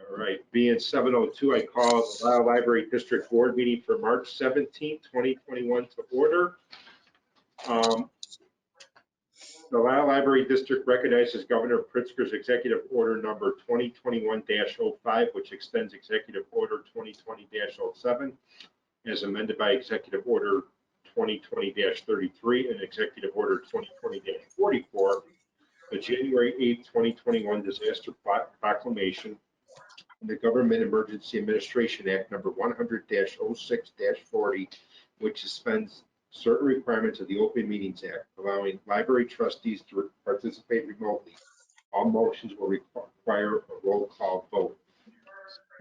All right, being 7:02, I call the Lisle Library District Board meeting for March 17th, 2021 to order. The Lisle Library District recognizes Governor Pritzker's Executive Order number 2021-05, which extends Executive Order 2020-07, as amended by Executive Order 2020-33 and Executive Order 2020-44, the January 8th, 2021 disaster proclamation, and the Government Emergency Administration Act number 100-06-40, which suspends certain requirements of the Open Meetings Act, allowing library trustees to participate remotely. All motions will require a roll call vote.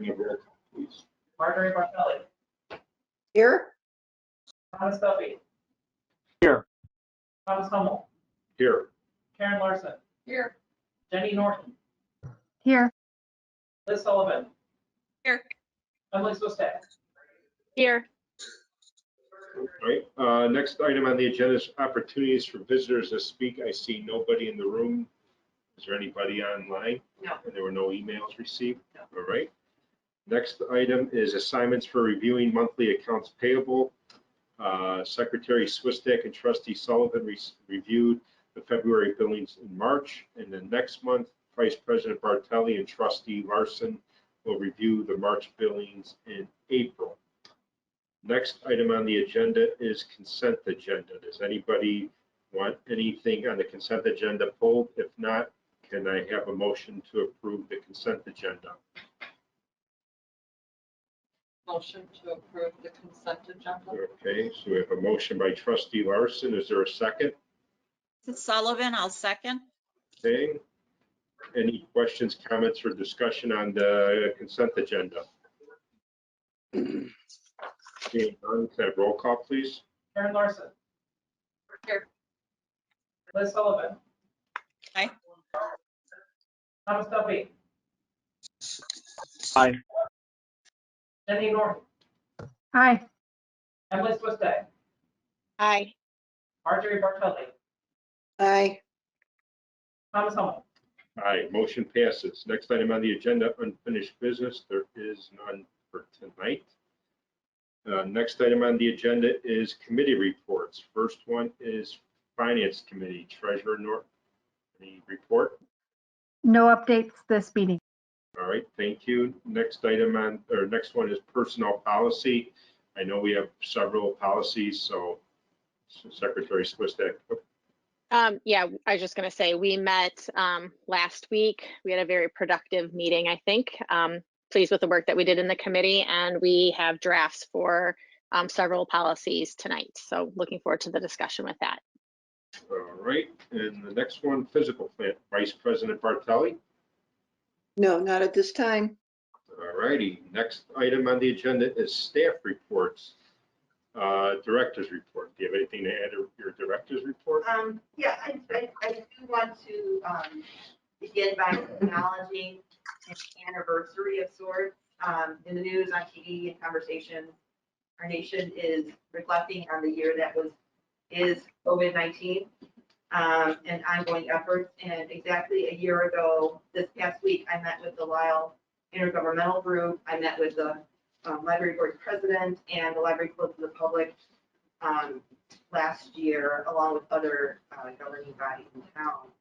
Roll call, please. Marjorie Bartelli. Here. Thomas Duffy. Here. Thomas Hummel. Here. Karen Larson. Here. Jenny Norton. Here. Liz Sullivan. Here. Emily Swistak. Here. All right. Next item on the agenda is opportunities for visitors to speak. I see nobody in the room. Is there anybody online? No. And there were no emails received? No. All right. Next item is assignments for reviewing monthly accounts payable. Secretary Swistak and Trustee Sullivan reviewed the February billings in March, and then next month, Vice President Bartelli and Trustee Larson will review the March billings in April. Next item on the agenda is consent agenda. Does anybody want anything on the consent agenda pulled? If not, can I have a motion to approve the consent agenda? Motion to approve the consent agenda. Okay, so we have a motion by Trustee Larson. Is there a second? Sullivan, I'll second. Okay. Any questions, comments, or discussion on the consent agenda? Seeing none, can I have roll call, please? Karen Larson. Here. Liz Sullivan. Aye. Thomas Duffy. Aye. Jenny Norton. Aye. Emily Swistak. Aye. Marjorie Bartelli. Aye. Thomas Hummel. Aye, motion passes. Next item on the agenda, unfinished business. There is none for tonight. Next item on the agenda is committee reports. First one is Finance Committee. Treasurer Norton, any report? No updates this meeting. All right, thank you. Next item on, or next one is personnel policy. I know we have several policies, so Secretary Swistak. Yeah, I was just going to say we met last week. We had a very productive meeting, I think. Pleased with the work that we did in the committee, and we have drafts for several policies tonight. So looking forward to the discussion with that. All right, and the next one, physical plant, Vice President Bartelli. No, not at this time. All righty, next item on the agenda is staff reports. Director's report. Do you have anything to add to your director's report? Yeah, I do want to begin by acknowledging an anniversary of sorts. In the news, on TV, and conversations, our nation is reflecting on the year that is COVID-19 and ongoing efforts. And exactly a year ago, this past week, I met with the Lisle Intergovernmental Group. I met with the Library Board President and the Library closed to the public last year, along with other governing bodies in town.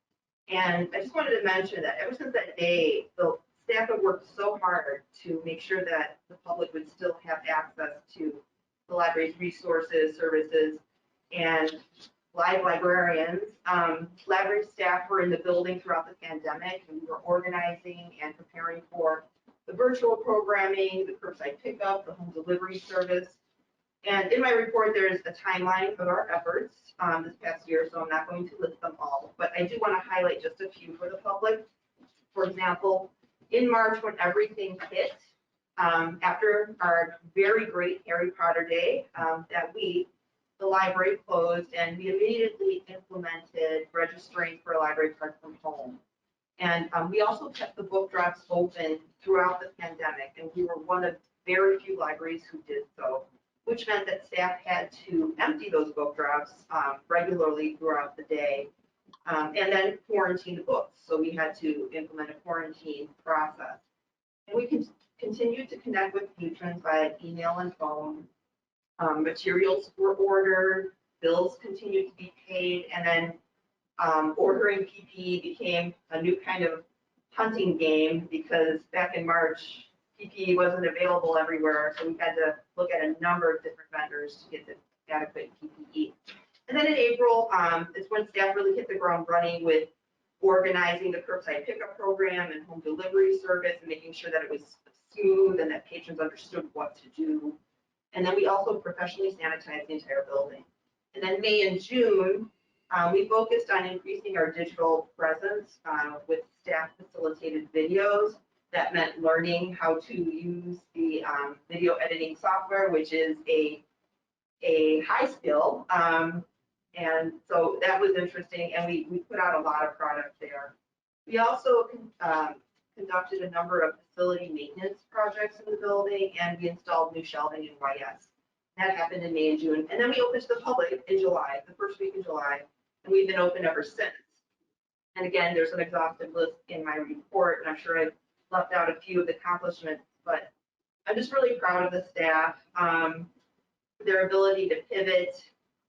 And I just wanted to mention that ever since that day, the staff have worked so hard to make sure that the public would still have access to the library's resources, services, and live librarians. Library staff were in the building throughout the pandemic, and we were organizing and preparing for the virtual programming, the curbside pickup, the home delivery service. And in my report, there's a timeline of our efforts this past year, so I'm not going to list them all, but I do want to highlight just a few for the public. For example, in March, when everything hit, after our very great Harry Potter Day that week, the library closed, and we immediately implemented registering for a library card from home. And we also kept the book drops open throughout the pandemic, and we were one of very few libraries who did so, which meant that staff had to empty those book drops regularly throughout the day, and then quarantine the books. So we had to implement a quarantine process. And we can continue to connect with patrons via email and phone. Materials were ordered, bills continued to be paid, and then ordering PPE became a new kind of hunting game because back in March, PPE wasn't available everywhere, so we had to look at a number of different vendors to get the adequate PPE. And then in April, it's when staff really hit the ground running with organizing the curbside pickup program and home delivery service and making sure that it was smooth and that patrons understood what to do. And then we also professionally sanitized the entire building. And then May and June, we focused on increasing our digital presence with staff facilitated videos. That meant learning how to use the video editing software, which is a high skill. And so that was interesting, and we put out a lot of product there. We also conducted a number of facility maintenance projects in the building, and we installed new shelving in YS. That happened in May and June. And then we opened to the public in July, the first week in July, and we've been open ever since. And again, there's an exhaustive list in my report, and I'm sure I've left out a few of the accomplishments, but I'm just really proud of the staff, their ability to pivot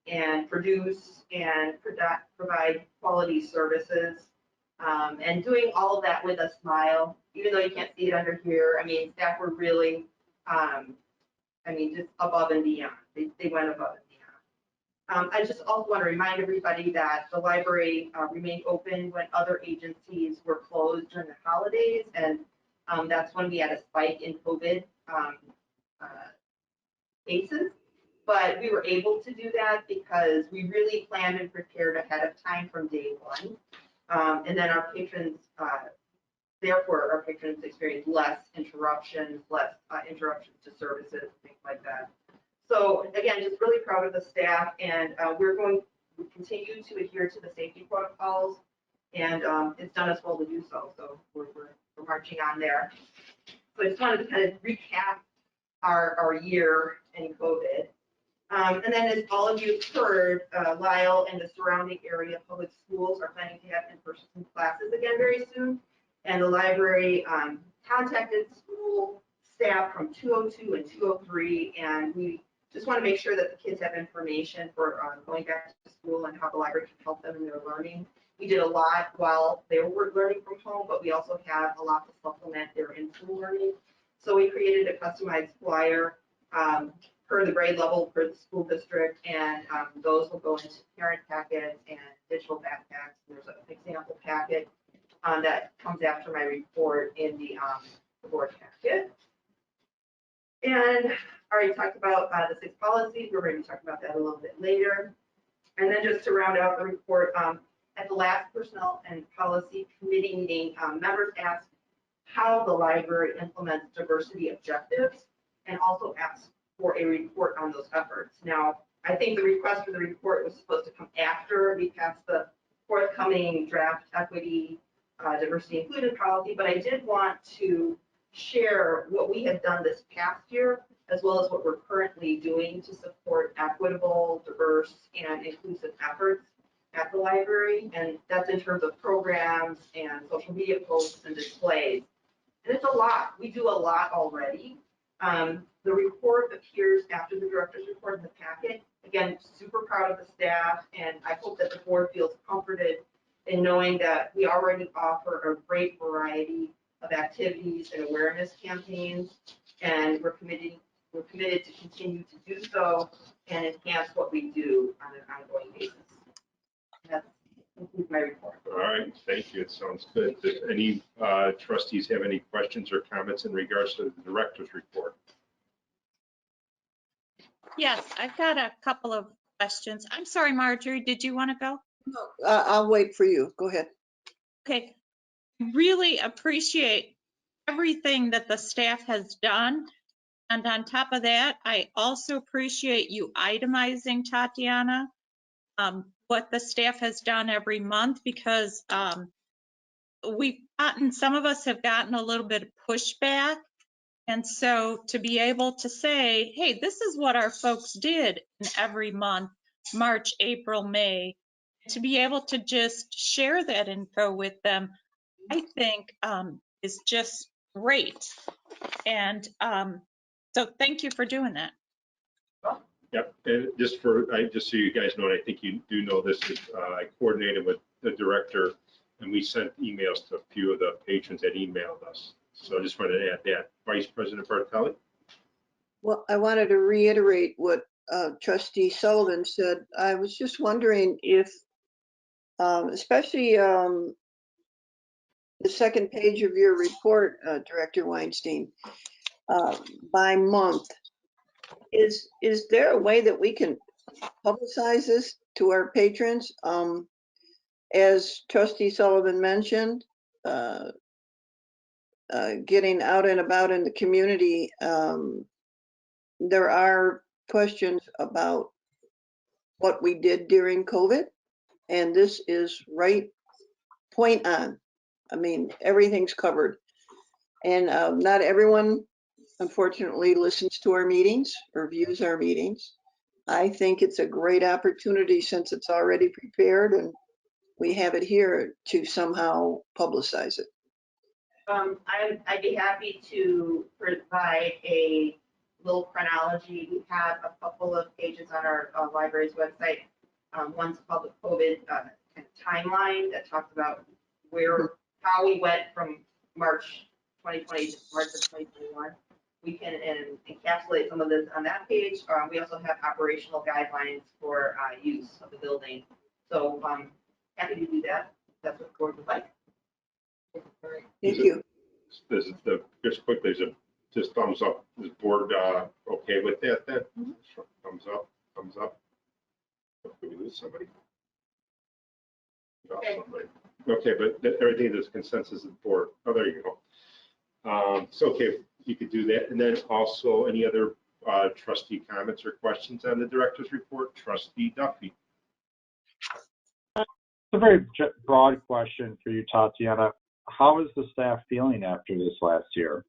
and produce and provide quality services, and doing all of that with a smile, even though you can't see it under here. I mean, staff were really, just above and beyond. They went above and beyond. I just also want to remind everybody that the library remained open when other agencies were closed during the holidays, and that's when we had a spike in COVID cases. But we were able to do that because we really planned and prepared ahead of time from day one. And then our patrons, therefore, our patrons experienced less interruptions to services, things like that. So again, just really proud of the staff, and we're going to continue to adhere to the safety protocols, and it's done us well to do so. So we're marching on there. So I just wanted to kind of recap our year in COVID. And then as all of you have heard, Lisle and the surrounding area public schools are planning to have in-person classes again very soon. And the library contacted school staff from 202 and 203, and we just want to make sure that the kids have information for going back to school and how the library can help them in their learning. We did a lot while they were learning from home, but we also have a lot to supplement their in-school learning. So we created a customized flyer per the grade level, per the school district, and those will go into parent packets and digital backpacks. There's an example packet that comes after my report in the board packet. And I already talked about the 6 policies. We're going to talk about that a little bit later. And then just to round out the report, at the last Personnel and Policy Committee meeting, members asked how the library implements diversity objectives and also asked for a report on those efforts. Now, I think the request for the report was supposed to come after we passed the forthcoming draft equity, diversity, inclusion policy, but I did want to share what we have done this past year, as well as what we're currently doing to support equitable, diverse, and inclusive efforts at the library. And that's in terms of programs and social media posts and displays. And it's a lot. We do a lot already. The report appears after the director's report in the packet. Again, super proud of the staff, and I hope that the board feels comforted in knowing that we already offer a great variety of activities and awareness campaigns, and we're committed to continue to do so and enhance what we do on an ongoing basis. That concludes my report. All right, thank you. It sounds good. Does any trustees have any questions or comments in regards to the director's report? Yes, I've got a couple of questions. I'm sorry, Marjorie, did you want to go? No, I'll wait for you. Go ahead. Okay. Really appreciate everything that the staff has done. And on top of that, I also appreciate you itemizing, Tatiana, what the staff has done every month, because some of us have gotten a little bit of pushback. And so to be able to say, hey, this is what our folks did in every month, March, April, May, to be able to just share that info with them, I think is just great. And so thank you for doing that. Yep, and just so you guys know, and I think you do know this, is I coordinated with the director and we sent emails to a few of the patrons that emailed us. So I just wanted to add that. Vice President Bartelli? Well, I wanted to reiterate what Trustee Sullivan said. I was just wondering if, especially the second page of your report, Director Weinstein, by month, is there a way that we can publicize this to our patrons? As Trustee Sullivan mentioned, getting out and about in the community, there are questions about what we did during COVID, and this is right point on. I mean, everything's covered. And not everyone, unfortunately, listens to our meetings or views our meetings. I think it's a great opportunity since it's already prepared and we have it here to somehow publicize it. I'd be happy to provide a little chronology. We have a couple of pages on our library's website. One's called the COVID timeline that talks about how we went from March 2020 to March of 2021. We can encapsulate some of this on that page. We also have operational guidelines for use of the building. So happy to do that. That's what the board would like. Thank you. Just quickly, just thumbs up. Is the board okay with that then? Mhm. Thumbs up, thumbs up. Did we lose somebody? No, Okay. somebody. Okay, but everything is consensus of the board. Oh, there you go. So, okay, you could do that. And then also any other trustee comments or questions on the director's report? Trustee Duffy. It's a very broad question for you, Tatiana. How is the staff feeling after this last year?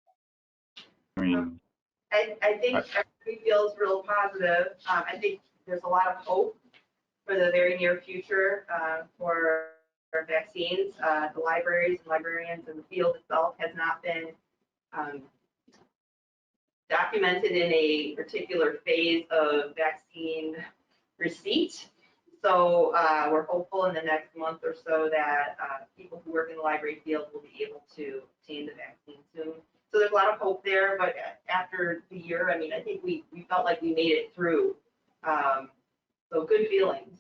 I mean, I think everybody feels real positive. I think there's a lot of hope for the very near future for vaccines. The libraries and librarians and the field itself has not been documented in a particular phase of vaccine receipt. So we're hopeful in the next month or so that people who work in the library field will be able to obtain the vaccine soon. So there's a lot of hope there, but after the year, I mean, I think we felt like we made it through. So good feelings.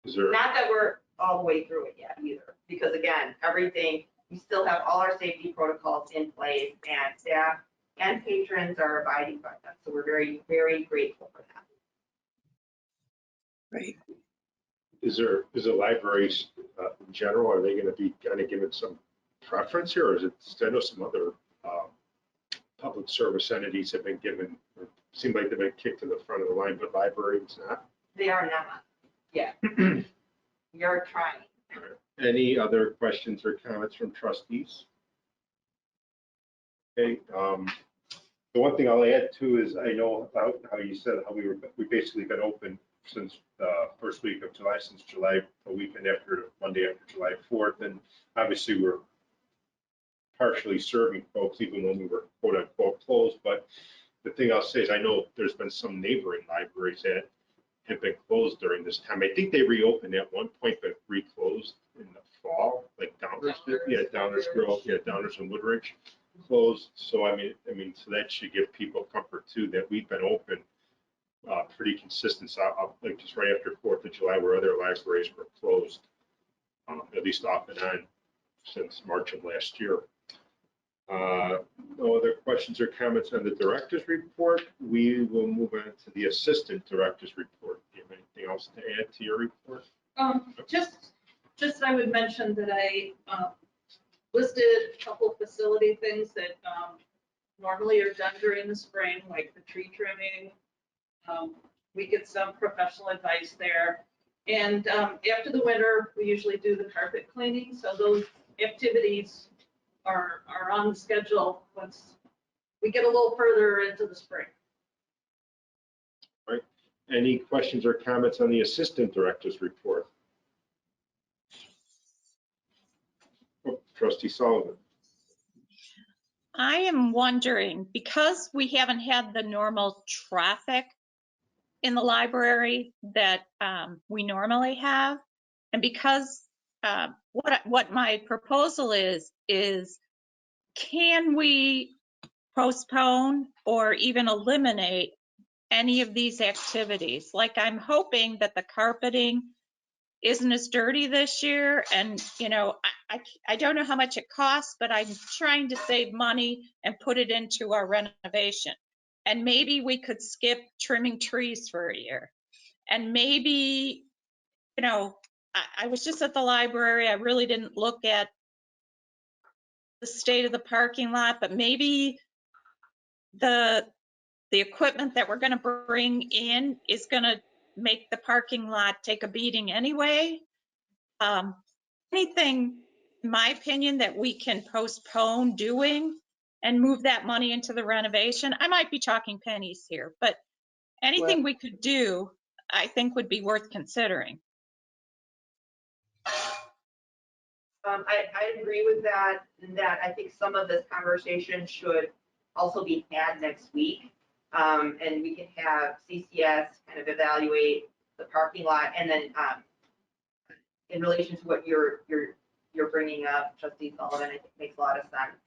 Not that we're all the way through it yet either, because again, everything, we still have all our safety protocols in place and staff and patrons are abiding by them. So we're very, very grateful for that. Right. Is the libraries in general, are they going to be kind of given some preference here, or is it? I know some other public service entities have been given, or seem like they've been kicked to the front of the line, but libraries not. They are not. Yeah. We are trying. Any other questions or comments from trustees? Okay. The one thing I'll add too is I know about how you said how we basically been open since the first week of July, since July, a weekend after Monday after July 4th, and obviously we're partially serving folks even when we were quote unquote closed. But the thing I'll say is I know there's been some neighboring libraries that have been closed during this time. I think they reopened at one point, but reclosed in the fall, like Downers, Downers Grove, Downers and Woodridge closed. So I mean, so that should give people comfort too that we've been open pretty consistent. So like just right after 4th of July, where other libraries were closed, at least off and on since March of last year. No other questions or comments on the director's report. We will move on to the assistant director's report. Do you have anything else to add to your report? Just I would mention that I listed a couple facility things that normally are done during the spring, like the tree trimming. We get some professional advice there. And after the winter, we usually do the carpet cleaning. So those activities are on the schedule once we get a little further into the spring. Right. Any questions or comments on the assistant director's report? Trustee Sullivan. I am wondering, because we haven't had the normal traffic in the library that we normally have, and because what my proposal is can we postpone or even eliminate any of these activities? Like, I'm hoping that the carpeting isn't as dirty this year, and I don't know how much it costs, but I'm trying to save money and put it into our renovation. And maybe we could skip trimming trees for a year. And maybe, I was just at the library, I really didn't look at the state of the parking lot, but maybe the equipment that we're going to bring in is going to make the parking lot take a beating anyway. Anything, in my opinion, that we can postpone doing and move that money into the renovation. I might be talking pennies here, but anything we could do, I think would be worth considering. I agree with that, and that I think some of this conversation should also be had next week. And we can have CCS kind of evaluate the parking lot, and then in relation to what you're bringing up, Trustee Sullivan, I think makes a lot of sense.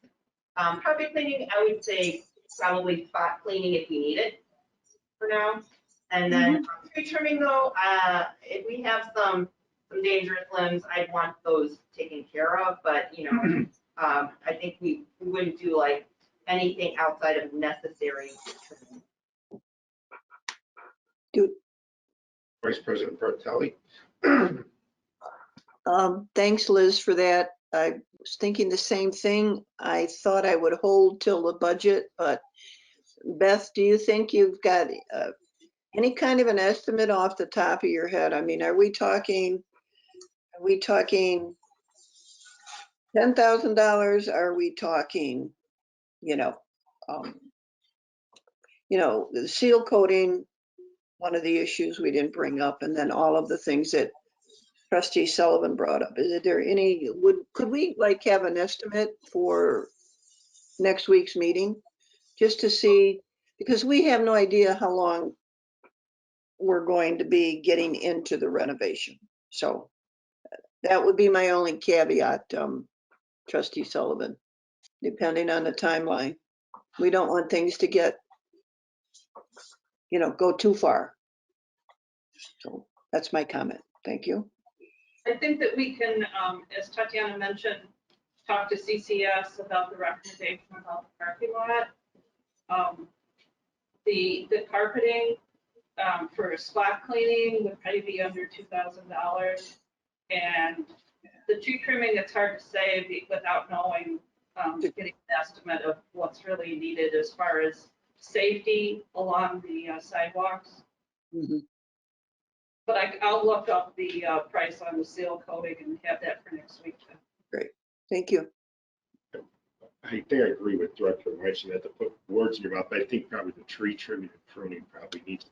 Carpet cleaning, I would say probably spot cleaning if we need it for now. And then tree trimming though, if we have some dangerous limbs, I'd want those taken care of, but I think we wouldn't do like anything outside of necessary. Vice President Bartelli. Thanks, Liz, for that. I was thinking the same thing. I thought I would hold till the budget, but Beth, do you think you've got any kind of an estimate off the top of your head? I mean, are we talking $10,000? Are we talking, the seal coating, one of the issues we didn't bring up, and then all of the things that Trustee Sullivan brought up. Is there any, could we have an estimate for next week's meeting? Just to see, because we have no idea how long we're going to be getting into the renovation. So that would be my only caveat, Trustee Sullivan, depending on the timeline. We don't want things to get, go too far. So that's my comment. Thank you. I think that we can, as Tatiana mentioned, talk to CCS about the recommendation about the parking lot. The carpeting for spot cleaning would probably be under $2,000. And the tree trimming, it's hard to say without knowing, getting an estimate of what's really needed as far as safety along the sidewalks. Mm-hmm. But I'll look up the price on the seal coating and have that for next week. Great, thank you. I think I agree with Director Weiss. You had to put words in your mouth. I think probably the tree trimming and pruning probably needs to,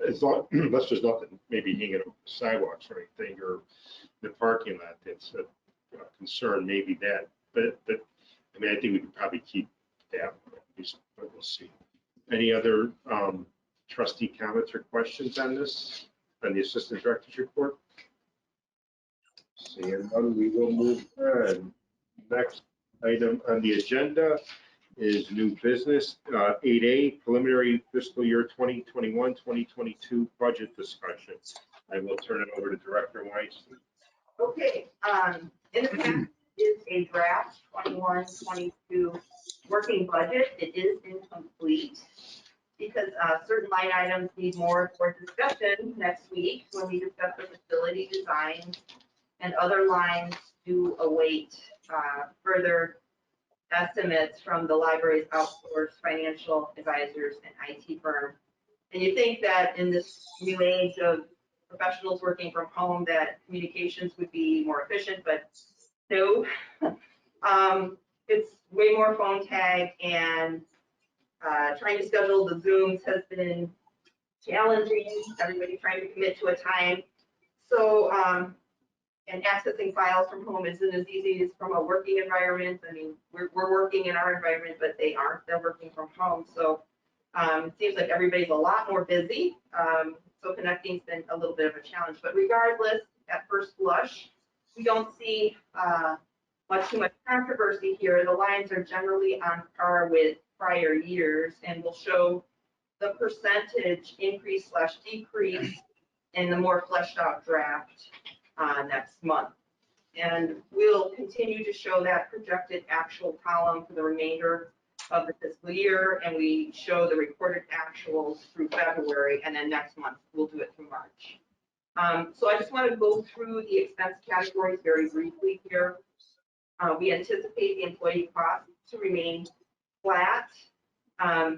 as long, unless there's nothing maybe hanging over the sidewalks or anything, or the parking lot that's a concern, maybe that. But I mean, I think we could probably keep that one at least, but we'll see. Any other trustee comments or questions on this, on the Assistant Director's report? Seeing none, we will move on. Next item on the agenda is new business, 8A, preliminary fiscal year 2021-2022 budget discussion. I will turn it over to Director Weiss. Okay, in the packet is a draft 21-22 working budget. It is incomplete because certain line items need more for discussion next week when we discuss the facility design, and other lines do await further estimates from the library's outsourced financial advisors and IT firm. And you think that in this new age of professionals working from home that communications would be more efficient, but no. It's way more phone tag, and trying to schedule the Zooms has been challenging. Everybody trying to commit to a time. So and accessing files from home isn't as easy as from a working environment. I mean, we're working in our environment, but they aren't. They're working from home. So it seems like everybody's a lot more busy. So connecting's been a little bit of a challenge. But regardless, at first blush, we don't see too much controversy here. The lines are generally on par with prior years and will show the percentage increase/decrease in the more fleshed out draft next month. And we'll continue to show that projected actual column for the remainder of the fiscal year, and we show the recorded actuals through February, and then next month we'll do it through March. So I just want to go through the expense categories very briefly here. We anticipate the employee costs to remain flat.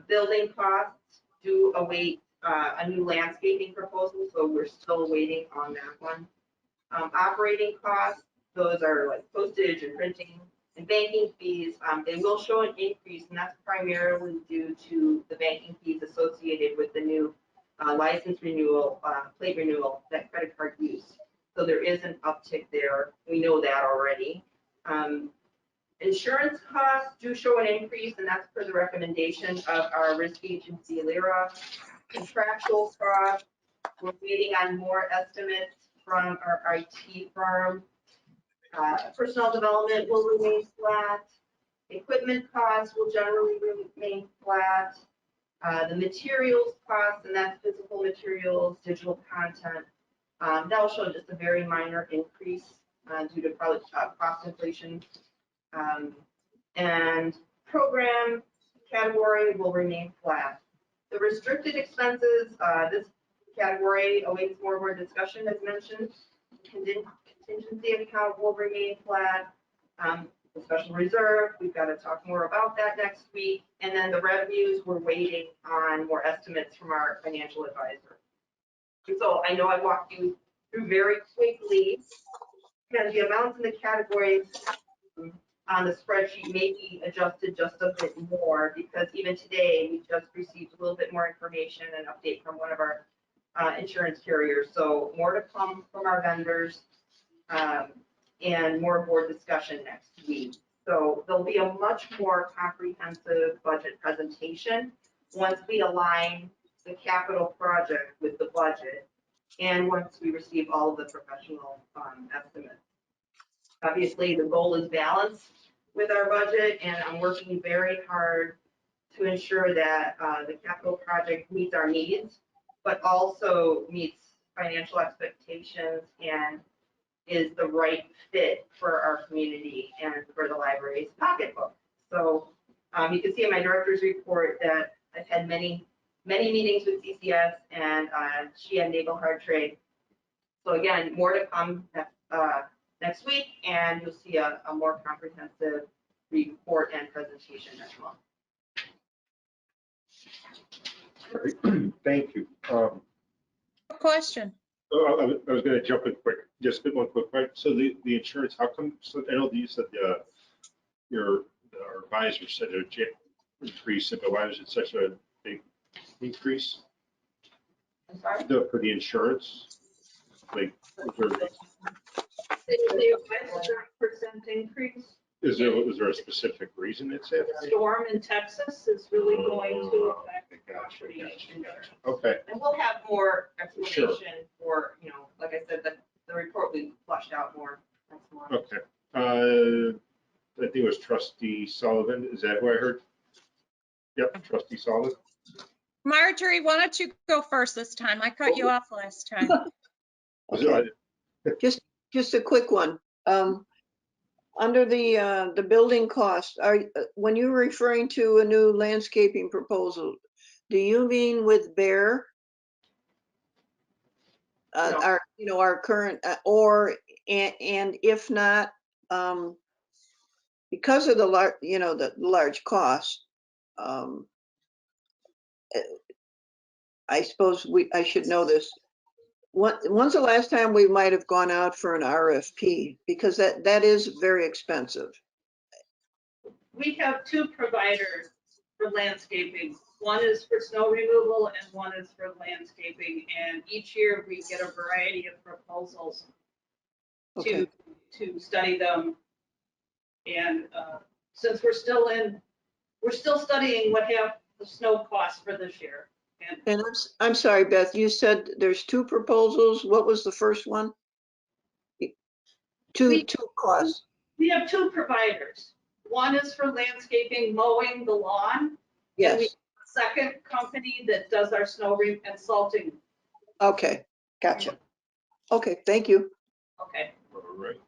Building costs do await a new landscaping proposal, so we're still waiting on that one. Operating costs, those are like postage and printing and banking fees. They will show an increase, and that's primarily due to the banking fees associated with the new license renewal, plate renewal, that credit card use. So there is an uptick there. We know that already. Insurance costs do show an increase, and that's per the recommendation of our risk agency, Lisle. Contractual costs, we're waiting on more estimates from our IT firm. Personnel development will remain flat. Equipment costs will generally remain flat. The materials costs, and that's physical materials, digital content, that will show just a very minor increase due to probably cost inflation. And program category will remain flat. The restricted expenses, this category awaits more discussion as mentioned. Contingency account will remain flat. The special reserve, we've got to talk more about that next week. And then the revenues, we're waiting on more estimates from our financial advisor. So I know I walked you through very quickly, and the amounts in the categories on the spreadsheet may be adjusted just a bit more, because even today we just received a little bit more information and update from one of our insurance carriers. So more to come from our vendors and more board discussion next week. So there'll be a much more comprehensive budget presentation once we align the capital project with the budget and once we receive all of the professional estimates. Obviously, the goal is balance with our budget, and I'm working very hard to ensure that the capital project meets our needs, but also meets financial expectations and is the right fit for our community and for the library's pocketbook. So you can see in my director's report that I've had many meetings with CCS and she and Naval Hard Trade. So again, more to come next week, and you'll see a more comprehensive report and presentation next month. Thank you. Question. I was going to jump in quick, just one quick question. So the insurance, how come? So LLD, you said your advisor said a increase, but why was it such a big increase? I'm sorry? For the insurance, like, was there a specific reason it's at? Storm in Texas is really going to affect Gotcha. property insurance. Okay. And we'll have more explanation Sure. for, like I said, the report we flushed out more next month. Okay. I think it was Trustee Sullivan. Is that who I heard? Yep, Trustee Sullivan. Marjorie, why don't you go first this time? I cut you off last time. Okay. Just a quick one. Under the building costs, when you're referring to a new landscaping proposal, do you mean with Bear? No. Our current, and if not, because of the large cost, I suppose I should know this. When's the last time we might have gone out for an RFP? Because that is very expensive. We have two providers for landscaping. One is for snow removal and one is for landscaping. And each year we get a variety of proposals. Okay. to study them. And since we're still studying what have the snow costs for this year. And I'm sorry, Beth, you said there's two proposals. What was the first one? Two costs. We have two providers. One is for landscaping, mowing the lawn. And we have Yes. a second company that does our snow and salting. Okay, gotcha. Okay, thank you. Okay. All right.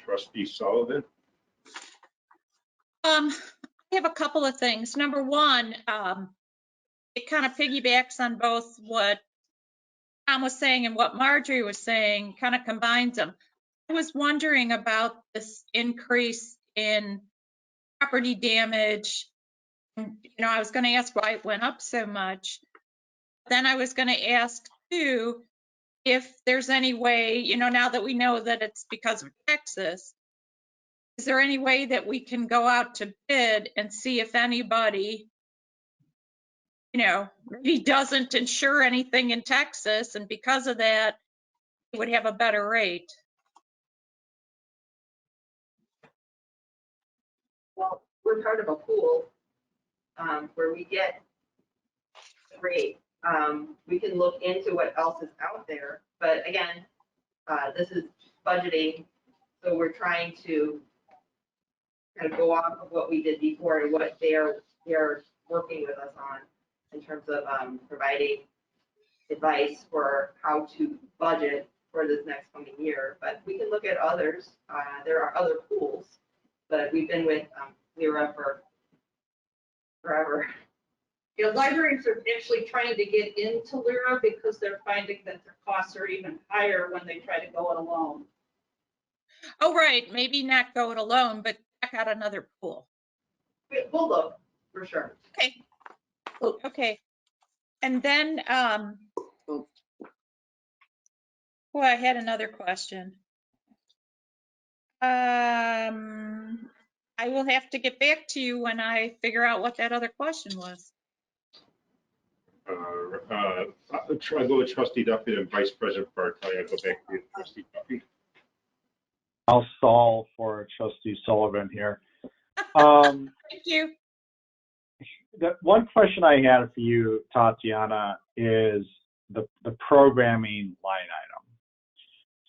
Trustee Sullivan? I have a couple of things. Number one, it kind of piggybacks on both what Tom was saying and what Marjorie was saying, kind of combines them. I was wondering about this increase in property damage. I was going to ask why it went up so much. Then I was going to ask too, if there's any way, now that we know that it's because of Texas, is there any way that we can go out to bid and see if anybody, maybe doesn't insure anything in Texas, and because of that, it would have a better rate? Well, we're part of a pool where we get a rate. We can look into what else is out there, but again, this is budgeting, so we're trying to kind of go off of what we did before and what they're working with us on in terms of providing advice for how to budget for this next coming year. But we can look at others. There are other pools, but we've been with Lyra for forever. Libraries are actually trying to get into Lyra because they're finding that their costs are even higher when they try to go it alone. Oh, right. Maybe not go it alone, but check out another pool. We'll look for sure. Okay. Okay. And then, I had another question. I will have to get back to you when I figure out what that other question was. I'll go with Trustee Duffy and Vice President Bartelli. I'll go back to you, Trustee Duffy. I'll stall for Trustee Sullivan here. Thank you. The one question I had for you, Tatiana, is the programming line item.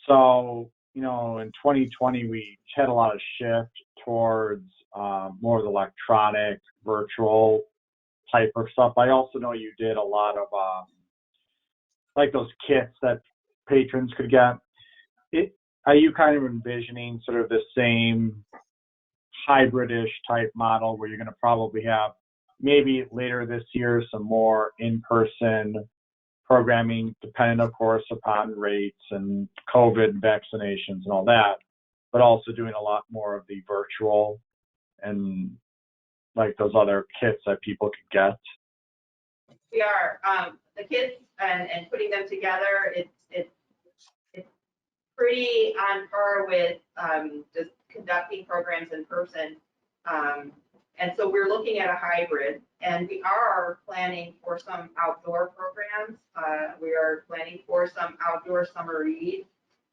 So, in 2020, we had a lot of shift towards more of the electronic, virtual type of stuff. I also know you did a lot of like those kits that patrons could get. Are you kind of envisioning sort of the same hybrid-ish type model where you're going to probably have maybe later this year some more in-person programming, dependent, of course, upon rates and COVID vaccinations and all that, but also doing a lot more of the virtual and like those other kits that people could get? We are the kits and putting them together. It's pretty on par with just conducting programs in person. And so we're looking at a hybrid, and we are planning for some outdoor programs. We are planning for some outdoor summer read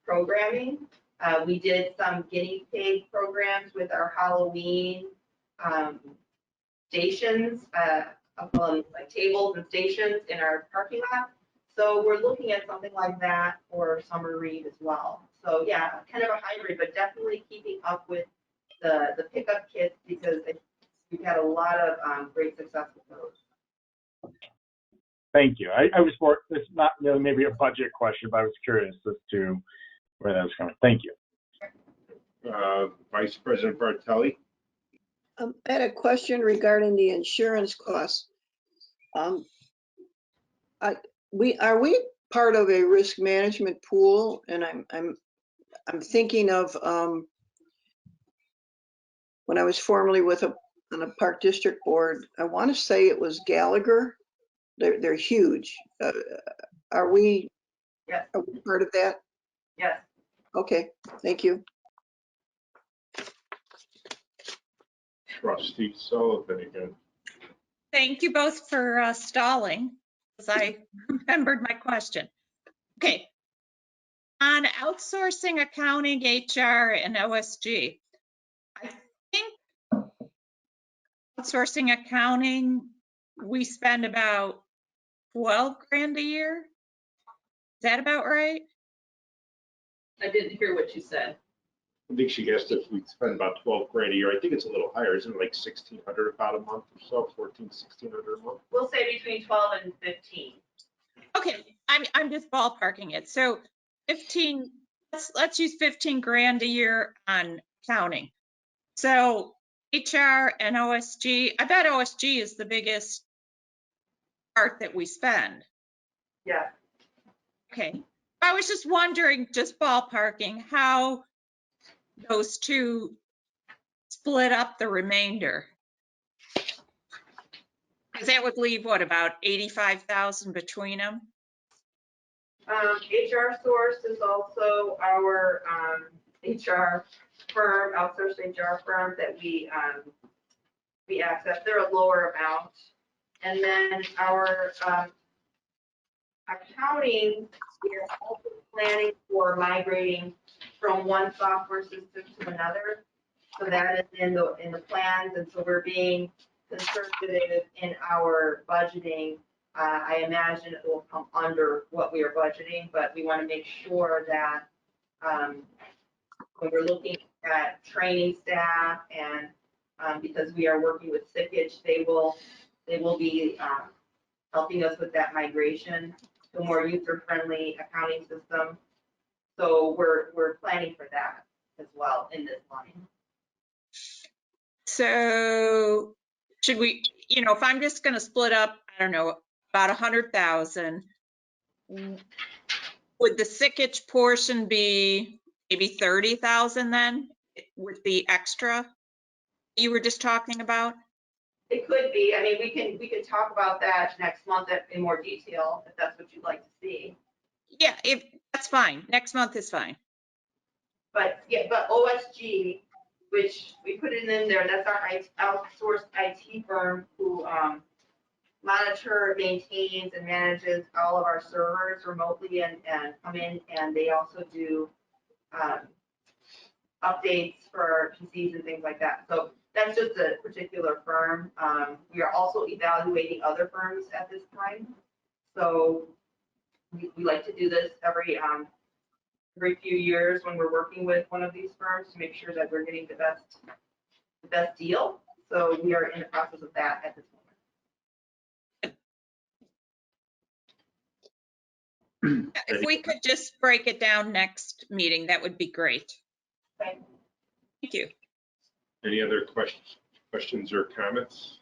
programming. We did some guinea pig programs with our Halloween stations, like tables and stations in our parking lot. So we're looking at something like that for summer read as well. So yeah, kind of a hybrid, but definitely keeping up with the pickup kits because we've had a lot of great success with those. Thank you. I was more, it's not really maybe a budget question, but I was curious as to where that was coming. Thank you. Vice President Bartelli. I had a question regarding the insurance costs. Are we part of a risk management pool? And I'm thinking of when I was formerly on a park district board. I want to say it was Gallagher. They're huge. Are we? Yes. Are we part of that? Yes. Okay. Thank you. Trustee Sullivan again. Thank you both for stalling, because I remembered my question. Okay. On outsourcing accounting, HR, and OSG, I think outsourcing accounting, we spend about 12 grand a year. Is that about right? I didn't hear what you said. I think she guessed if we spend about 12 grand a year. I think it's a little higher, isn't it like 1,600 about a month or so, 14, 1,600 a month? We'll say between 12 and 15. Okay, I'm just ballparking it. So 15, let's use 15 grand a year on accounting. So HR and OSG, I bet OSG is the biggest part that we spend. Yeah. Okay, I was just wondering, just ballparking, how those two split up the remainder. Because that would leave, what, about 85,000 between them? HR Source is also our HR firm, outsourced HR firm that we access. They're a lower amount. And then our accounting, we are also planning for migrating from one software system to another. So that is in the plans, and so we're being conservative in our budgeting. I imagine it will come under what we are budgeting, but we want to make sure that when we're looking at training staff and because we are working with Sickage, they will be helping us with that migration to a more user-friendly accounting system. So we're planning for that as well in this line. So should we, if I'm just going to split up, I don't know, about 100,000, would the sickage portion be maybe 30,000 then with the extra you were just talking about? It could be. I mean, we can talk about that next month in more detail if that's what you'd like to see. Yeah, if that's fine. Next month is fine. But yeah, but OSG, which we put it in there, that's our outsourced IT firm who monitor, maintains, and manages all of our servers remotely and come in, and they also do updates for our PCs and things like that. So that's just a particular firm. We are also evaluating other firms at this time. So we like to do this every few years when we're working with one of these firms to make sure that we're getting the best deal. So we are in the process of that at this moment. If we could just break it down next meeting, that would be great. Okay. Thank you. Any other questions or comments?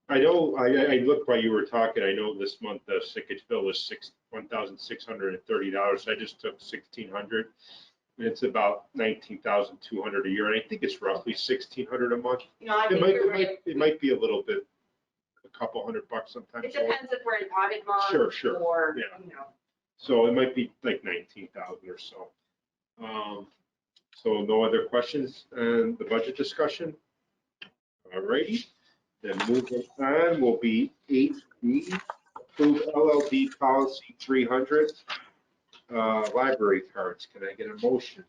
I know, I looked while you were talking, I know this month the sickage bill was $1,630. I just took 1,600. It's about 19,200 a year, and I think it's roughly 1,600 a month. I think you're right. It might be a little bit, a couple $100 sometimes. It depends if we're in audit month. Sure. Or, Yeah. So it might be like 19,000 or so. So no other questions on the budget discussion? All righty, then moving on will be 8B, approve LLD policy 300, library cards. Can I get a motion?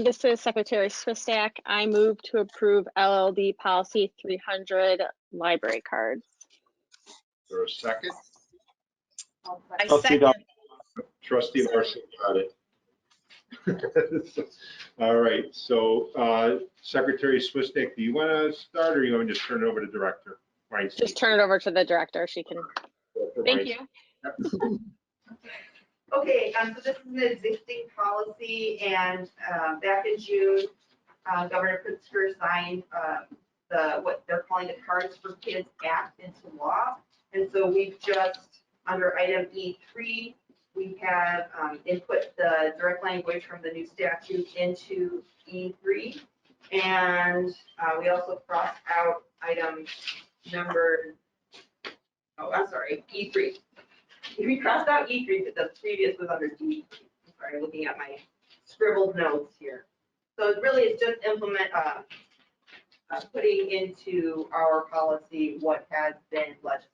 This is Secretary Swistak. I move to approve LLD policy 300 library cards. Is there a second? I Trustee second. Trustee Larson got it. All right, so Secretary Swistak, do you want to start or you want me to just turn it over to Director Weinstein? Just turn it over to the director. She can. Thank you. Okay, so this is an existing policy, and back in June, Governor Pritzker signed what they're calling the Cards for Kids Act into law. And so we've just, under item E3, we have input the direct language from the new statute into E3. And we also crossed out item number, E3. We crossed out E3, but the previous was under D3. I'm sorry, looking at my scribbled notes here. So it really is just putting into our policy what has been legislated.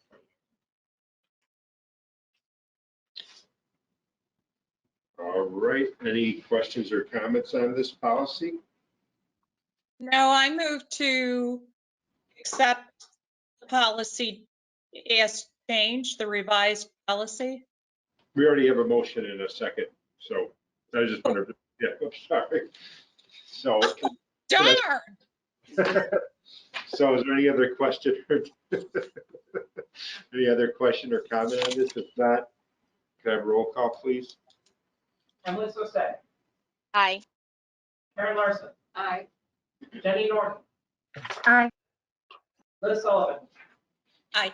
All right, any questions or comments on this policy? No, I move to accept the policy as changed, the revised policy. We already have a motion in a second, so I just wondered, yeah, I'm sorry. So, Darn! so is there any other question? Any other question or comment on this? If not, can I have a roll call, please? Emily Swistay, Aye. Karen Larson, Aye. Jenny Norton, Aye. Liz Sullivan, Aye.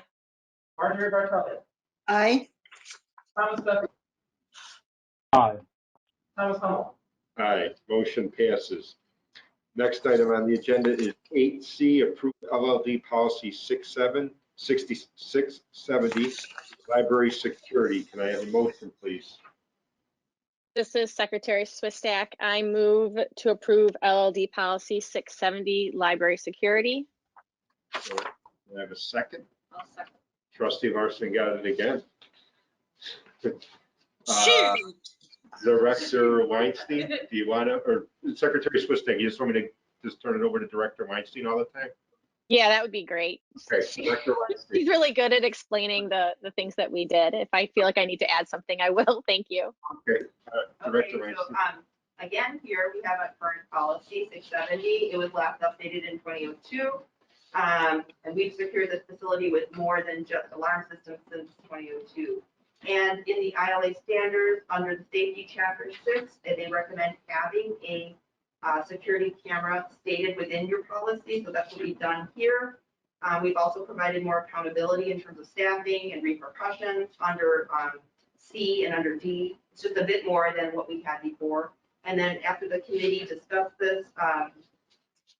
Marjorie Bartelli, Aye. Thomas Duffy, Aye. Thomas Hummel. Aye, motion passes. Next item on the agenda is 8C, approved LLD policy 6670, library security. Can I have a motion, please? This is Secretary Swistak. I move to approve LLD policy 670, library security. Can I have a second? I'll second. Trustee Larson got it again. Shoot. Director Weinstein, do you want to, or Secretary Swistak, you just want me to just turn it over to Director Weinstein all the time? Yeah, that would be great. Okay, Director Weinstein. She's really good at explaining the things that we did. If I feel like I need to add something, I will. Thank you. Okay, Director Okay, so, Weinstein. again, here we have a current policy, 670. It was last updated in 2002. And we've secured this facility with more than just alarm systems since 2002. And in the ILA standards, under the safety chapter 6, they recommend having a security camera stated within your policy. So that's what we've done here. We've also provided more accountability in terms of staffing and repercussions under C and under D. It's just a bit more than what we had before. And then after the committee discussed this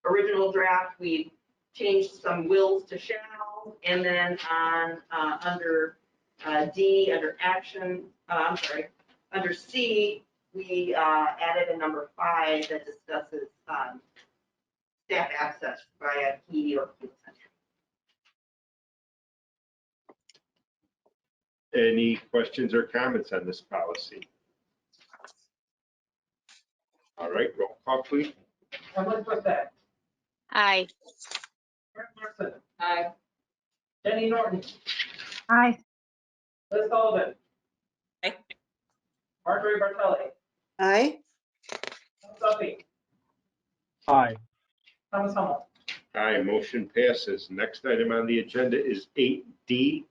original draft, we changed some wills to shall, and then on under D, under action, under C, we added a number 5 that discusses staff access via key or key central. Any questions or comments on this policy? All right, roll call, please. Emily Swistay, Aye. Karen Larson, Aye. Jenny Norton, Aye. Liz Sullivan, Aye. Marjorie Bartelli, Aye. Thomas Duffy, Aye. Thomas Hummel. Aye, motion passes. Next item on the agenda is 8D,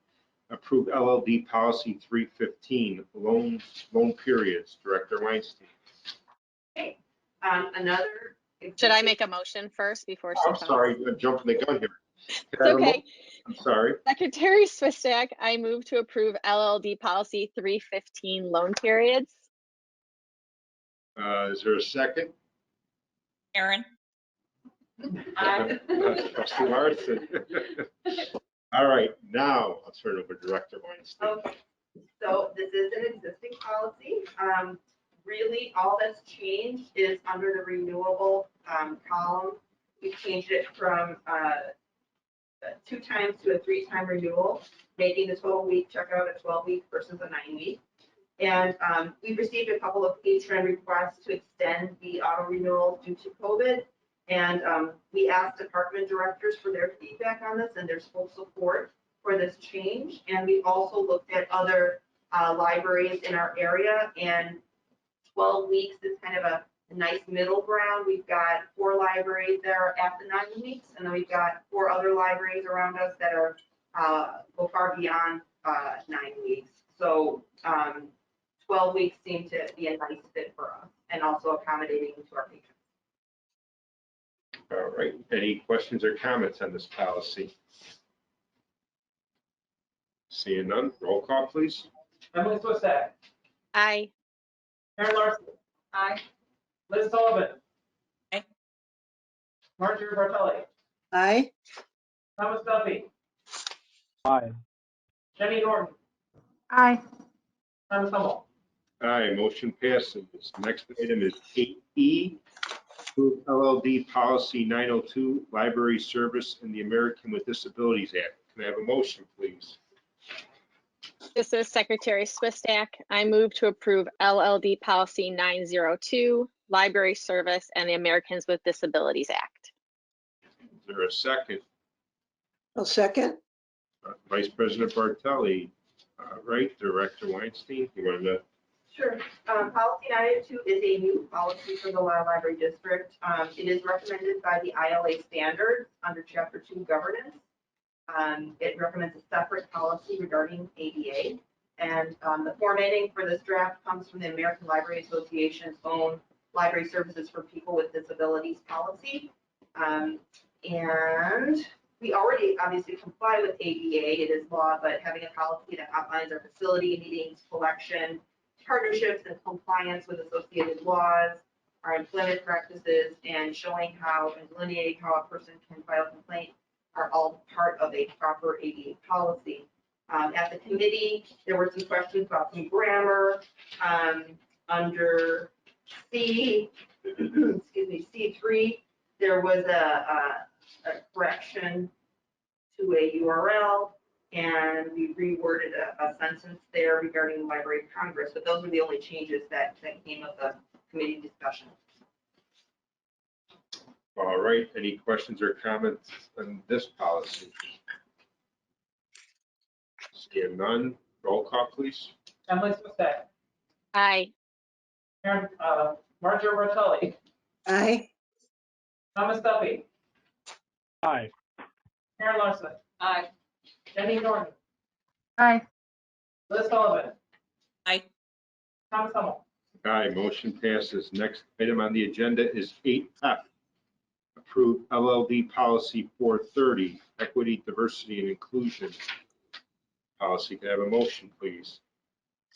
approved LLD policy 315, loan periods. Director Weinstein. Okay. Another. Should I make a motion first before she I'm comes? sorry, I'm jumping the gun here. It's Can I have a okay. I'm sorry. Secretary Swistak, I move to approve LLD policy 315, loan periods. Is there a second? Aaron. Aye. Trustee Larson. All right, now I'll turn it over to Director Weinstein. Okay, so this is an existing policy. Really, all that's changed is under the renewable column. We've changed it from 2 times to a 3-time renewal, making the total week checkout a 12-week versus a 9-week. And we've received a couple of patron requests to extend the auto renewal due to COVID. And we asked department directors for their feedback on this, and there's full support for this change. And we also looked at other libraries in our area, and 12 weeks is kind of a nice middle ground. We've got 4 libraries that are at the 9 weeks, and then we've got 4 other libraries around us that are go far beyond 9 weeks. So 12 weeks seem to be a nice fit for us, and also accommodating to our patrons. All right, any questions or comments on this policy? Seeing none, roll call, please. Emily Swistay, Aye. Karen Larson, Aye. Liz Sullivan, Aye. Marjorie Bartelli, Aye. Thomas Duffy, Aye. Jenny Norton, Aye. Thomas Hummel. Aye, motion passes. Next item is 8E, approved LLD policy 902, library service in the American with Disabilities Act. Can I have a motion, please? This is Secretary Swistak. I move to approve LLD Policy 902, Library Service and the Americans with Disabilities Act. Is there a second? A second? Vice President Bartelli, right, Director Weinstein, you wanted to, Sure. Policy 902 is a new policy for the Lisle Library District. It is recommended by the ILA standards under Chapter 2 governance. It recommends a separate policy regarding ADA. And the formatting for this draft comes from the American Library Association's own Library Services for People with Disabilities policy. And we already obviously comply with ADA, it is law, but having a policy that outlines our facility meetings, collection, partnerships, and compliance with associated laws, our employment practices, and showing how and delineating how a person can file a complaint are all part of a proper ADA policy. At the committee, there were some questions about some grammar under C3. There was a correction to a URL, and we reworded a sentence there regarding the Library of Congress. But those are the only changes that came of the committee discussion. all right, any questions or comments on this policy? Seeing none, roll call, please. Emily Swistak, Aye. Marjorie Bartelli, Aye. Thomas Duffy, Aye. Karen Larson, Aye. Jenny Norton, Aye. Liz Sullivan, Aye. Thomas Hummel. Aye, motion passes. Next item on the agenda is 8F. Approve LLD Policy 430, Equity, Diversity, and Inclusion Policy. Can I have a motion, please?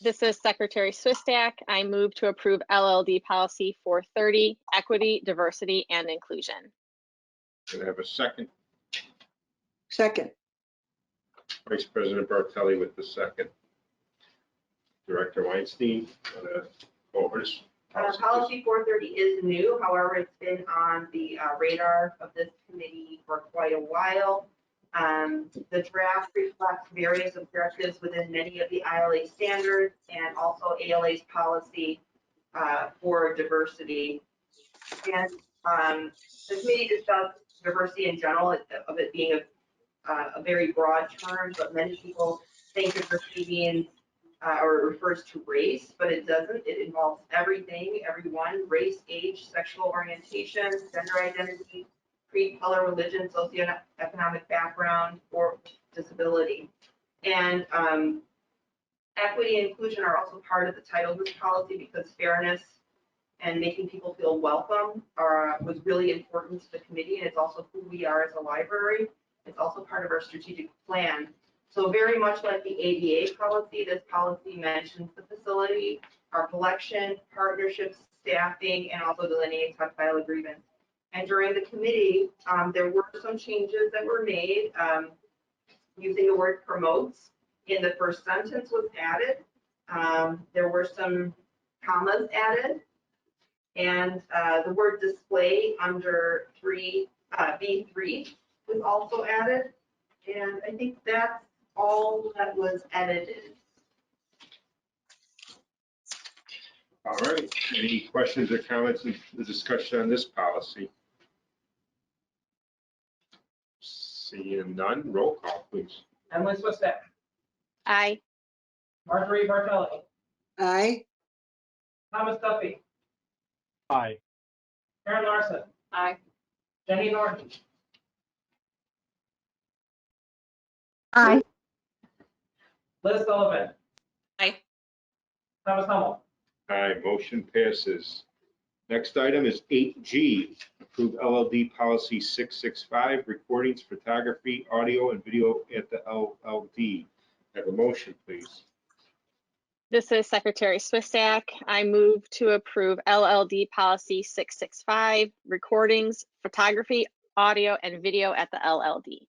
This is Secretary Swistak. I move to approve LLD Policy 430, Equity, Diversity, and Inclusion. Can I have a second? Second. Vice President Bartelli with the second. Director Weinstein, go over this policy, please. Policy 430 is new, however, it's been on the radar of this committee for quite a while. The draft reflects various objectives within many of the ILA standards and also ALA's policy for diversity. And the committee discussed diversity in general, of it being a very broad term, but many people think diversity means or it refers to race, but it doesn't. It involves everything, everyone, race, age, sexual orientation, gender identity, creed, color, religion, socioeconomic background, or disability. And equity and inclusion are also part of the title of this policy because fairness and making people feel welcome was really important to the committee, and it's also who we are as a library. It's also part of our strategic plan. So very much like the ADA policy, this policy mentions the facility, our collection, partnerships, staffing, and also delineates how to file a grievance. And during the committee, there were some changes that were made. Using the word promotes in the first sentence was added. There were some commas added. And the word display under B3 was also added. And I think that's all that was edited. All right, any questions or comments in the discussion on this policy? Seeing none, roll call, please. Emily Swistak, Aye. Marjorie Bartelli, Aye. Thomas Duffy, Aye. Karen Larson, Aye. Jenny Norton, Aye. Liz Sullivan, Aye. Thomas Hummel. Aye, motion passes. Next item is 8G, approve LLD Policy 665, recordings, photography, audio, and video at the LLD. Have a motion, please. This is Secretary Swistak. I move to approve LLD Policy 665, recordings, photography, audio, and video at the LLD.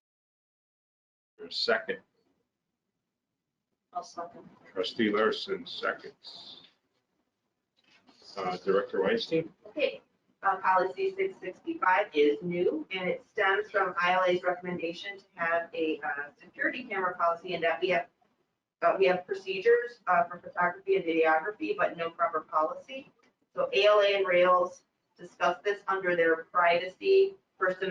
For a second. I'll second. Trustee Larson, seconds. Director Weinstein? Okay, policy 665 is new and it stems from ILA's recommendation to have a security camera policy, and that we have we have procedures for photography and videography, but no proper policy. So ALA and Rails discuss this under their privacy First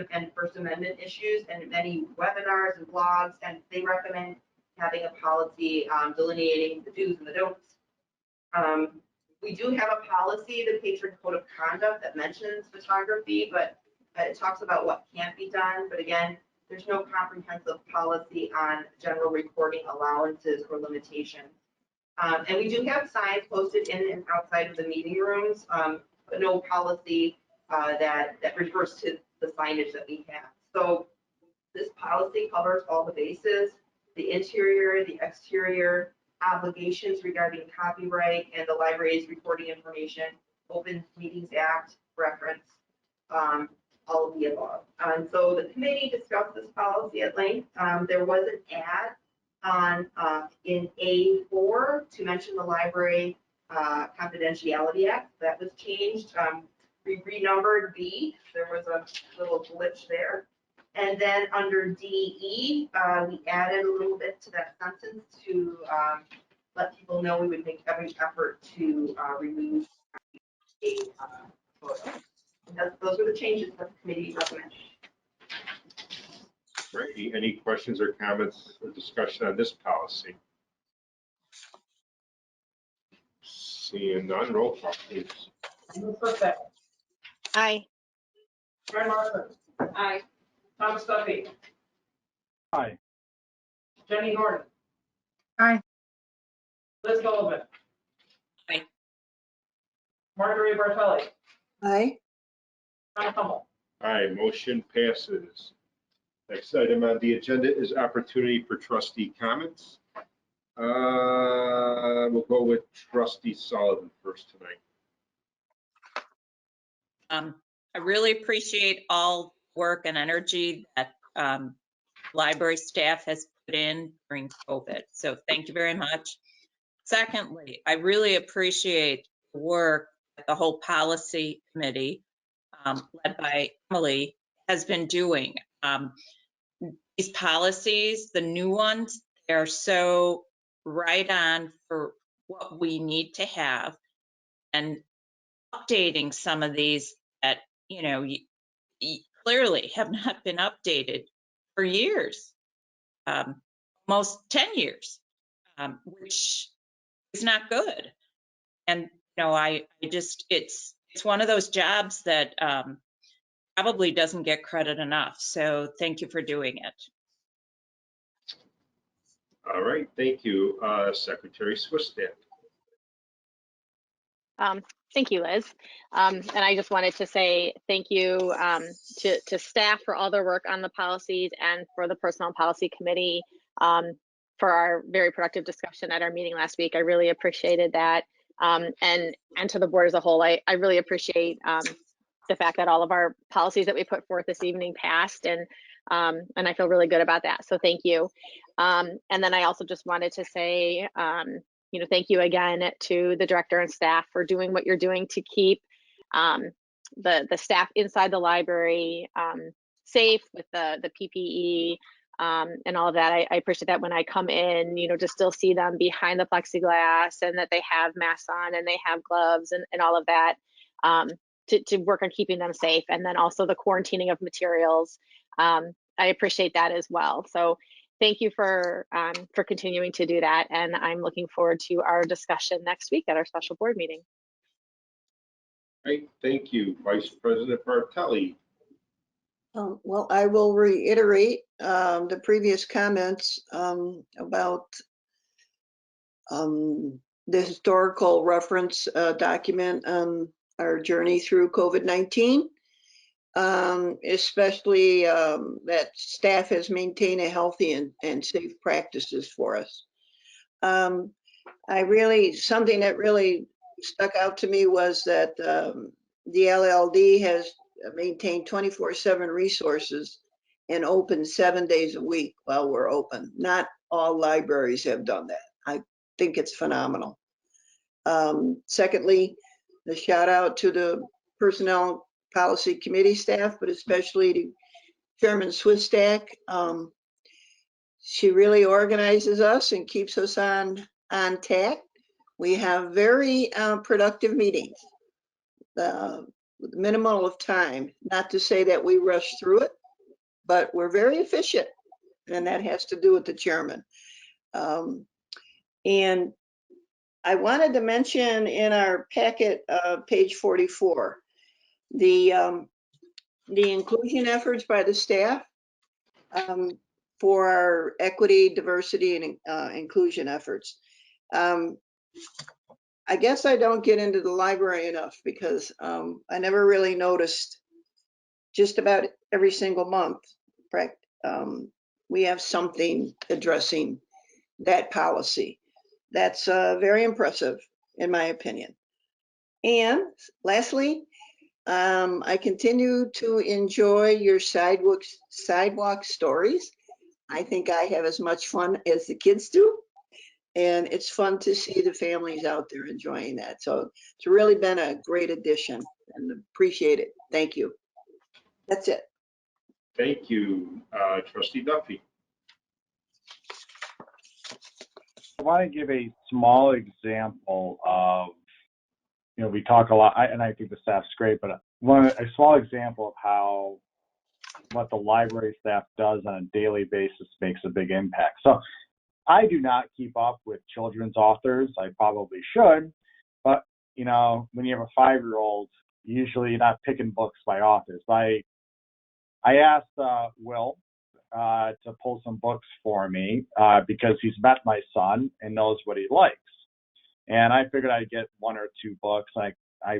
Amendment issues and many webinars and blogs, and they recommend having a policy delineating the do's and the don'ts. We do have a policy, the Patron Code of Conduct, that mentions photography, but it talks about what can't be done. But again, there's no comprehensive policy on general recording allowances or limitations. And we do have signs posted in and outside of the meeting rooms, but no policy that refers to the signage that we have. So this policy covers all the bases, the interior, the exterior, obligations regarding copyright and the library's recording information, Open Meetings Act reference, all of the above. And so the committee discussed this policy at length. There was an add on in A4 to mention the Library Confidentiality Act. That was changed. We renumbered B. There was a little glitch there. And then under DE, we added a little bit to that sentence to let people know we would make every effort to remove a photo. And those were the changes that the committee recommended. Right, any questions or comments or discussion on this policy? Seeing none, roll call, please. Ms. Lisle, Aye. Karen Larson, Aye. Thomas Duffy, Aye. Jenny Norton, Aye. Liz Sullivan. Aye. Marjorie Bartelli, Aye. Tom Hummel. Aye, motion passes. Next item on the agenda is opportunity for trustee comments. We'll go with trustee Sullivan first tonight. I really appreciate all work and energy that library staff has put in during COVID. So thank you very much. Secondly, I really appreciate the work that the whole policy committee, led by Emily, has been doing. These policies, the new ones, they're so right on for what we need to have, and updating some of these that, clearly have not been updated for years, almost 10 years, which is not good. And, it's one of those jobs that probably doesn't get credit enough. So thank you for doing it. All right, thank you. Secretary Swistat. Thank you, Liz. And I just wanted to say thank you to staff for all their work on the policies and for the Personnel Policy Committee for our very productive discussion at our meeting last week. I really appreciated that. And to the board as a whole, I really appreciate the fact that all of our policies that we put forth this evening passed, and I feel really good about that. So thank you. And then I also just wanted to say, thank you again to the director and staff for doing what you're doing to keep the staff inside the library safe with the PPE and all of that. I appreciate that when I come in, to still see them behind the plexiglass and that they have masks on and they have gloves and all of that to work on keeping them safe. And then also the quarantining of materials. I appreciate that as well. So thank you for continuing to do that. And I'm looking forward to our discussion next week at our special board meeting. Right, thank you. Vice President Bartelli. Well, I will reiterate the previous comments about the historical reference document on our journey through COVID-19. Especially that staff has maintained a healthy and safe practices for us. Something that really stuck out to me was that the LLD has maintained 24/7 resources and open 7 days a week while we're open. Not all libraries have done that. I think it's phenomenal. Secondly, the shout out to the Personnel Policy Committee staff, but especially to Chairman Swistak. She really organizes us and keeps us on tack. We have very productive meetings with minimal of time. Not to say that we rush through it, but we're very efficient, and that has to do with the chairman. And I wanted to mention in our packet, page 44, the inclusion efforts by the staff for our equity, diversity, and inclusion efforts. I guess I don't get into the library enough because I never really noticed just about every single month, right? We have something addressing that policy. That's very impressive, in my opinion. And lastly, I continue to enjoy your sidewalk stories. I think I have as much fun as the kids do. And it's fun to see the families out there enjoying that. So it's really been a great addition and appreciate it. Thank you. That's it. Thank you, Trustee Duffy. I want to give a small example of, we talk a lot, and I think the staff's great, but a small example of how what the library staff does on a daily basis makes a big impact. So I do not keep up with children's authors. I probably should, but when you have a 5-year-old, usually you're not picking books by authors. I asked Will to pull some books for me because he's met my son and knows what he likes. And I figured I'd get 1 or 2 books. I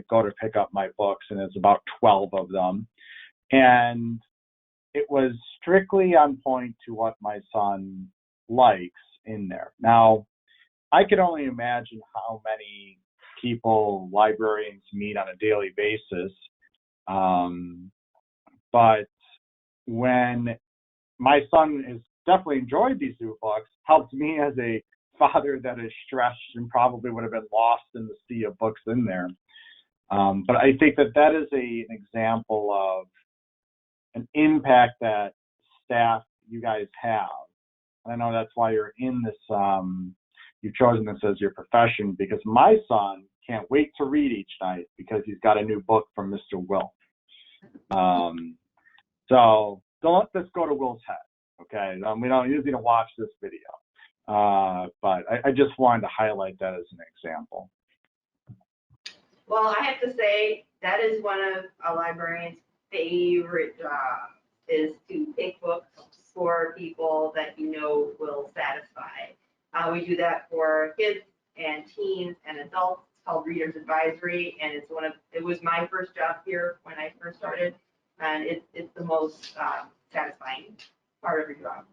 go to pick up my books, and it's about 12 of them. And it was strictly on point to what my son likes in there. Now, I can only imagine how many people librarians meet on a daily basis. But when my son has definitely enjoyed these new books, helped me as a father that is stressed and probably would have been lost in the sea of books in there. But I think that is an example of an impact that staff, you guys have. And I know that's why you're in this, you've chosen this as your profession, because my son can't wait to read each night because he's got a new book from Mr. Will. So don't let this go to Will's head, okay? We don't usually watch this video. But I just wanted to highlight that as an example. Well, I have to say, that is one of a librarian's favorite jobs, is to pick books for people that will satisfy. We do that for kids and teens and adults. It's called Reader's Advisory, and it was my first job here when I first started, and it's the most satisfying part of your job.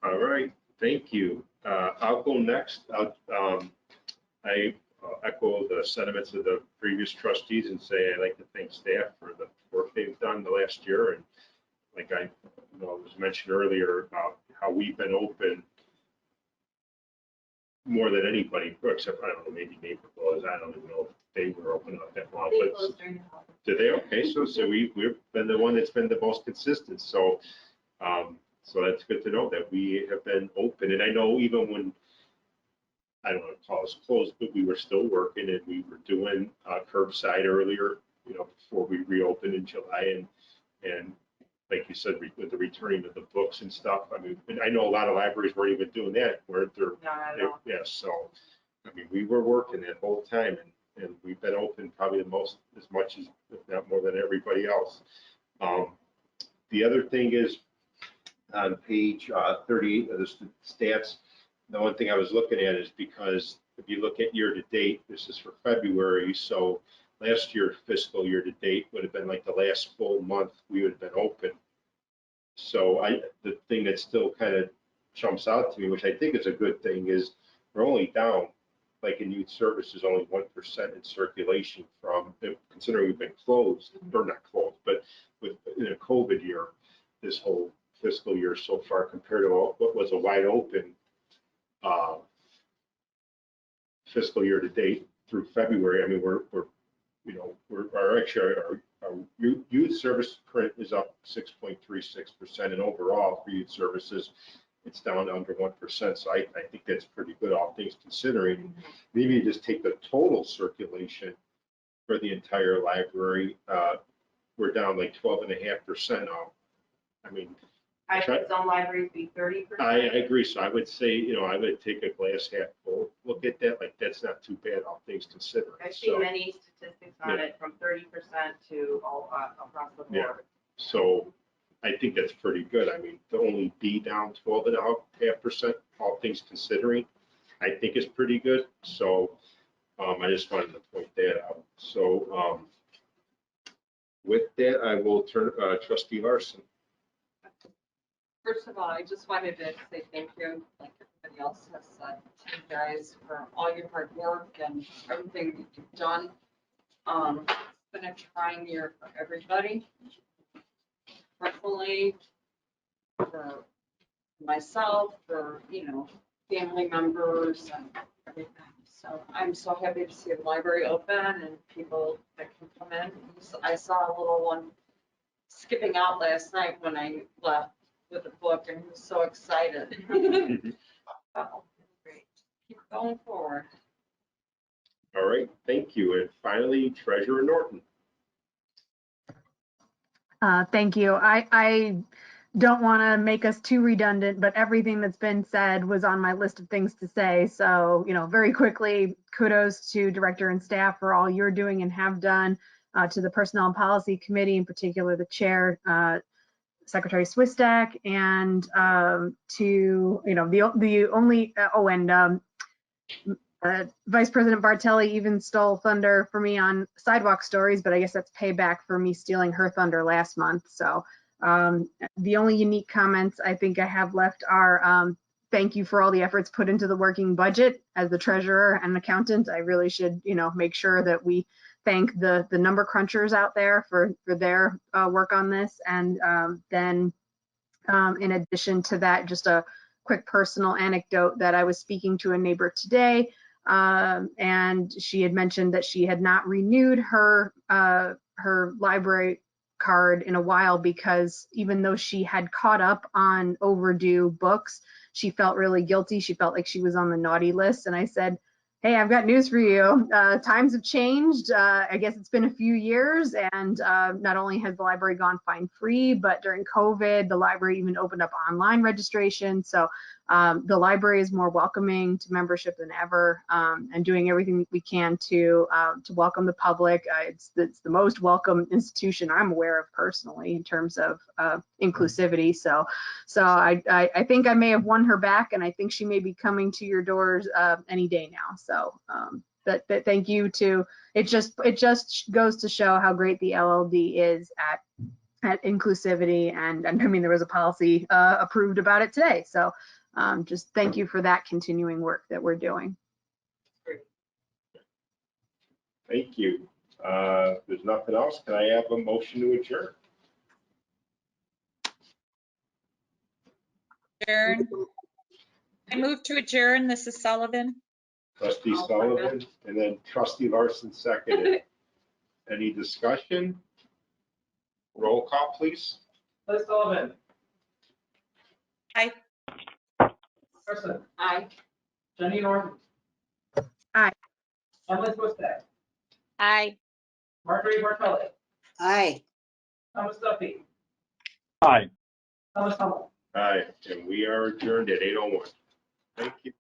All right, thank you. I'll go next. I echo the sentiments of the previous trustees and say I'd like to thank staff for the work they've done the last year. And like I was mentioned earlier about how we've been open more than anybody, except I don't know, maybe Naperville is. I don't even know if they were open up that long. But did they? Okay, so we've been the one that's been the most consistent. So so that's good to know that we have been open. And I know even when, I don't want to call us closed, but we were still working and we were doing curbside earlier, before we reopened in July. And like you said, with the returning of the books and stuff, I mean, and I know a lot of libraries weren't even doing that, weren't there? Yeah, so, I mean, we were working that whole time and we've been open probably as much as, if not more than everybody else. The other thing is, on page 38 of the stats, the one thing I was looking at is because if you look at year to date, this is for February, so last year fiscal year to date would have been like the last full month we would have been open. So the thing that still kind of jumps out to me, which I think is a good thing, is we're only down, like in youth services, only 1% in circulation from, considering we've been closed, or not closed, but in a COVID year, this whole fiscal year so far compared to what was a wide open fiscal year to date through February. I mean, we're our youth service print is up 6.36%, and overall for youth services, it's down to under 1%. So I think that's pretty good, all things considering. Maybe you just take the total circulation for the entire library. We're down like 12.5% now. I mean, I think some libraries be 30%. I agree. So I would say, I would take a glass half full look at that. Like, that's not too bad, all things considered. I've seen So, many statistics on it from 30% to all across the Yeah. board. so I think that's pretty good. I mean, to only be down 12.5%, all things considering, I think is pretty good. So I just wanted to point that out. So with that, I will turn Trustee Larson. First of all, I just wanted to say thank you, like everybody else has said, to you guys for all your hard work and everything that you've done. It's been a trying year for everybody. Personally, for myself, for, family members and everything. So I'm so happy to see the library open and people that can come in. I saw a little one skipping out last night when I left with a book, and he was so excited. Oh, great. Keep going forward. All right, thank you. And finally, Treasurer Norton. Thank you. I don't want to make us too redundant, but everything that's been said was on my list of things to say. So, very quickly, kudos to director and staff for all you're doing and have done, to the Personnel and Policy Committee, in particular, the chair, Secretary Swistak, and to, the only, Vice President Bartelli even stole thunder for me on sidewalk stories, but I guess that's payback for me stealing her thunder last month. So the only unique comments I think I have left are thank you for all the efforts put into the working budget. As the treasurer and accountant, I really should, make sure that we thank the number crunchers out there for their work on this. And then in addition to that, just a quick personal anecdote that I was speaking to a neighbor today, and she had mentioned that she had not renewed her library card in a while because even though she had caught up on overdue books, she felt really guilty. She felt like she was on the naughty list. And I said, hey, I've got news for you. Times have changed. I guess it's been a few years, and not only has the library gone fine free, but during COVID, the library even opened up online registration. So the library is more welcoming to membership than ever, and doing everything we can to welcome the public. It's the most welcome institution I'm aware of personally in terms of inclusivity. So I think I may have won her back, and I think she may be coming to your doors any day now. So that thank you to, it just goes to show how great the LLD is at inclusivity, and I mean there was a policy approved about it today. So just thank you for that continuing work that we're doing. Thank you. If there's nothing else, can I have a motion to adjourn? Adjourn. I move to adjourn. This is Sullivan. Trustee Sullivan, and then Trustee Larson seconded. Any discussion? Roll call, please. Liz Sullivan. Aye. Person. Aye. Jenny Norton. Aye. Emily Swistak. Aye. Marjorie Bartelli. Aye. Thomas Duffy. Aye. Thomas Hummel. Aye, and we are adjourned at 8:01. Thank you.